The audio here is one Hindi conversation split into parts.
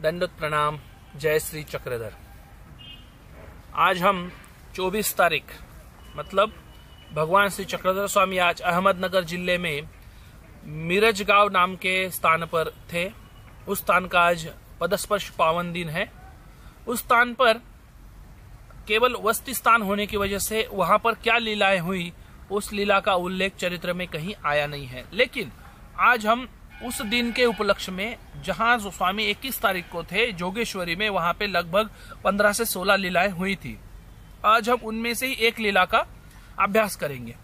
दंडवत प्रणाम। जय श्री चक्रधर। आज हम 24 तारीख मतलब भगवान श्री चक्रधर स्वामी आज अहमदनगर जिले में मिरज गांव नाम के स्थान पर थे। उस स्थान का आज पदस्पर्श पावन दिन है। उस स्थान पर केवल वस्ती स्थान होने की वजह से वहां पर क्या लीलाएं हुई उस लीला का उल्लेख चरित्र में कहीं आया नहीं है। लेकिन आज हम उस दिन के उपलक्ष्य में जहां स्वामी 21 तारीख को थे जोगेश्वरी में, वहां पे लगभग 15 से 16 लीलाएं हुई थी। आज हम उनमें से ही एक लीला का अभ्यास करेंगे।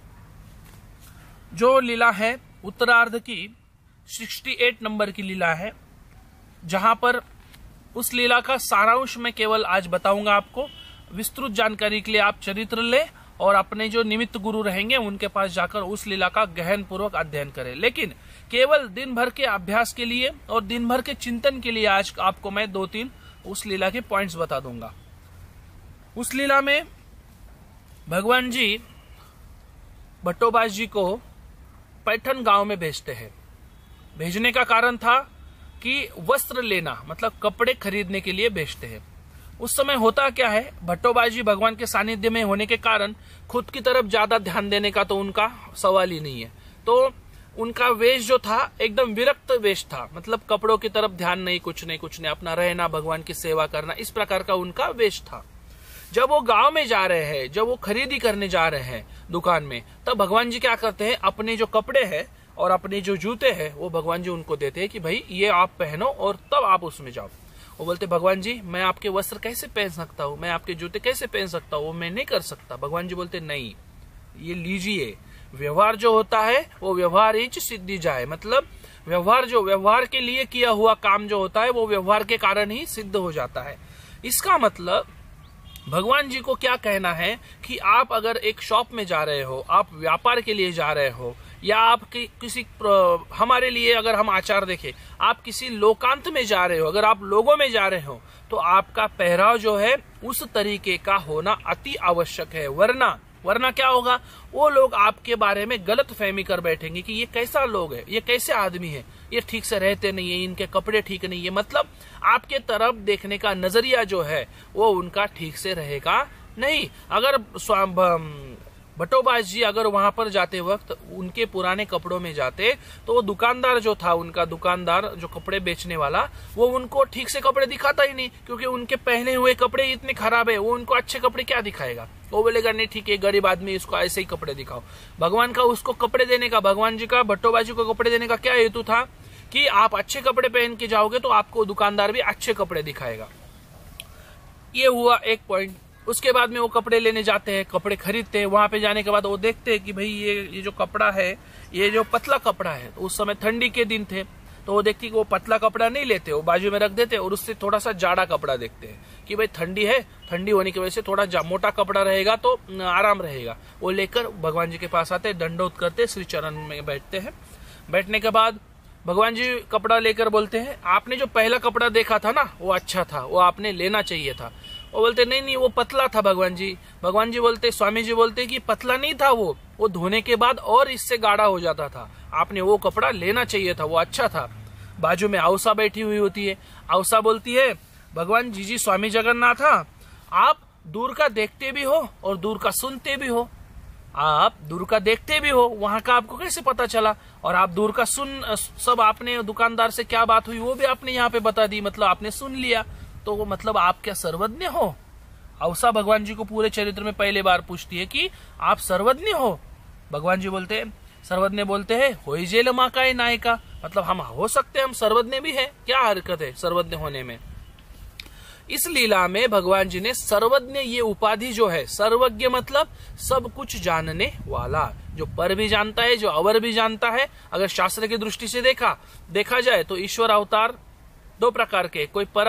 जो लीला है उत्तरार्ध की 68 नंबर की लीला है, जहां पर उस लीला का सारांश मैं केवल आज बताऊंगा आपको। विस्तृत जानकारी के लिए आप चरित्र ले और अपने जो निमित्त गुरु रहेंगे उनके पास जाकर उस लीला का गहन पूर्वक अध्ययन करें। लेकिन केवल दिन भर के अभ्यास के लिए और दिन भर के चिंतन के लिए आज आपको मैं 2-3 उस लीला के पॉइंट्स बता दूंगा। उस लीला में भगवान जी भट्टोबाज जी को पैठन गांव में भेजते हैं। भेजने का कारण था कि वस्त्र लेना मतलब कपड़े खरीदने के लिए भेजते हैं। उस समय होता क्या है, भट्टोबाज जी भगवान के सानिध्य में होने के कारण खुद की तरफ ज्यादा ध्यान देने का तो उनका सवाल ही नहीं है। तो उनका वेश जो था एकदम विरक्त वेश था, मतलब कपड़ों की तरफ ध्यान नहीं, कुछ नहीं, अपना रहना, भगवान की सेवा करना, इस प्रकार का उनका वेश था। जब वो गांव में जा रहे हैं, जब वो खरीदी करने जा रहे हैं दुकान में, तब भगवान जी क्या करते हैं, अपने जो कपड़े हैं और अपने जो जूते हैं वो भगवान जी उनको देते हैं कि भाई ये आप पहनो और तब आप उसमें जाओ। वो बोलते भगवान जी मैं आपके वस्त्र कैसे पहन सकता हूँ, मैं आपके जूते कैसे पहन सकता हूँ, वो मैं नहीं कर सकता। भगवान जी बोलते नहीं, ये लीजिए। व्यवहार जो होता है वो व्यवहार ही सिद्धि जाए, मतलब व्यवहार जो व्यवहार के लिए किया हुआ काम जो होता है वो व्यवहार के कारण ही सिद्ध हो जाता है। इसका मतलब भगवान जी को क्या कहना है कि आप अगर एक शॉप में जा रहे हो, आप व्यापार के लिए जा रहे हो, या आप किसी हमारे लिए अगर हम आचार देखें, आप किसी लोकांत में जा रहे हो, अगर आप लोगों में जा रहे हो तो आपका पहराव जो है उस तरीके का होना अति आवश्यक है। वरना क्या होगा, वो लोग आपके बारे में गलत फहमी कर बैठेंगे कि ये कैसा लोग है, ये कैसे आदमी है, ये ठीक से रहते नहीं है, इनके कपड़े ठीक नहीं है, मतलब आपके तरफ देखने का नजरिया जो है वो उनका ठीक से रहेगा नहीं। अगर भट्टोबाज जी अगर वहां पर जाते वक्त उनके पुराने कपड़ों में जाते तो वो दुकानदार जो था, उनका दुकानदार जो कपड़े बेचने वाला, वो उनको ठीक से कपड़े दिखाता ही नहीं, क्योंकि उनके पहने हुए कपड़े इतने खराब है, वो उनको अच्छे कपड़े क्या दिखाएगा। वो बोलेगा नहीं ठीक है, गरीब आदमी, इसको ऐसे ही कपड़े दिखाओ। भगवान का उसको कपड़े देने का, भगवान जी का भट्टोबाज जी को कपड़े देने का क्या हेतु था कि आप अच्छे कपड़े पहन के जाओगे तो आपको दुकानदार भी अच्छे कपड़े दिखाएगा। ये हुआ एक पॉइंट। उसके बाद में वो कपड़े लेने जाते हैं, कपड़े खरीदते हैं। वहां पे जाने के बाद वो देखते हैं कि भाई ये जो कपड़ा है ये जो पतला कपड़ा है, तो उस समय ठंडी के दिन थे तो वो देखती कि वो पतला कपड़ा नहीं लेते, वो बाजू में रख देते और उससे थोड़ा सा जाड़ा कपड़ा देखते हैं कि भाई ठंडी है, ठंडी होने की वजह से थोड़ा मोटा कपड़ा रहेगा तो आराम रहेगा। वो लेकर भगवान जी के पास आते, दंडोत करते, श्री चरण में बैठते हैं। बैठने के बाद भगवान जी कपड़ा लेकर बोलते हैं आपने जो पहला कपड़ा देखा था ना वो अच्छा था, वो आपने लेना चाहिए था। वो बोलते नहीं वो पतला था भगवान जी। भगवान जी बोलते, स्वामी जी बोलते कि पतला नहीं था, वो धोने के बाद और इससे गाढ़ा हो जाता था, आपने वो कपड़ा लेना चाहिए था, वो अच्छा था। बाजू में औसा बैठी हुई होती है। औसा बोलती है भगवान जी स्वामी जगन्नाथ, आप दूर का देखते भी हो और दूर का सुनते भी हो। आप दूर का देखते भी हो, वहां का आपको कैसे पता चला, और आप दूर का सब आपने दुकानदार से क्या बात हुई वो भी आपने यहाँ पे बता दी, मतलब आपने सुन लिया, तो वो मतलब आप क्या सर्वज्ञ हो। औसा भगवान जी को पूरे चरित्र में पहले बार पूछती है कि आप सर्वज्ञ हो। भगवान जी बोलते हैं, सर्वज्ञ बोलते हैं होई जेल माँ का नायका, मतलब हम हो सकते हैं, हम सर्वज्ञ भी है, क्या हरकत है सर्वज्ञ होने में। इस लीला में भगवान जी ने सर्वज्ञ ये उपाधि जो है, सर्वज्ञ मतलब सब कुछ जानने वाला, जो पर भी जानता है, जो अवर भी जानता है। अगर शास्त्र की दृष्टि से देखा जाए तो ईश्वर अवतार 2 प्रकार के, कोई पर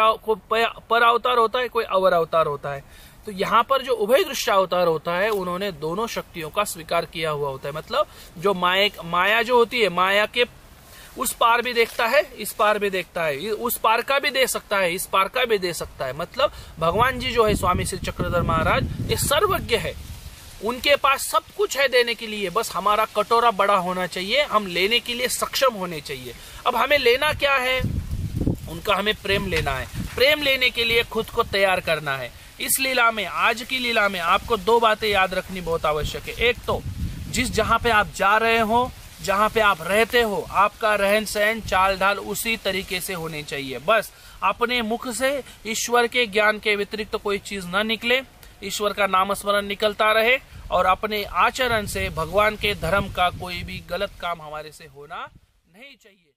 अवतार होता है, कोई अवर अवतार होता है। तो यहाँ पर जो उभय दृश्य अवतार होता है उन्होंने दोनों शक्तियों का स्वीकार किया हुआ होता है। मतलब जो माया जो होती है, माया के उस पार भी देखता है, इस पार भी देखता है, उस पार का भी दे सकता है, इस पार का भी दे सकता है। मतलब भगवान जी जो है स्वामी श्री चक्रधर महाराज ये सर्वज्ञ है, उनके पास सब कुछ है देने के लिए, बस हमारा कटोरा बड़ा होना चाहिए, हम लेने के लिए सक्षम होने चाहिए। अब हमें लेना क्या है, उनका हमें प्रेम लेना है। प्रेम लेने के लिए खुद को तैयार करना है। इस लीला में, आज की लीला में आपको दो बातें याद रखनी बहुत आवश्यक है। एक तो जहां पे आप जा रहे हो, जहां पे आप रहते हो, आपका रहन सहन चाल ढाल उसी तरीके से होनी चाहिए। बस अपने मुख से ईश्वर के ज्ञान के व्यतिरिक्त तो कोई चीज न निकले, ईश्वर का नामस्मरण निकलता रहे और अपने आचरण से भगवान के धर्म का कोई भी गलत काम हमारे से होना नहीं चाहिए।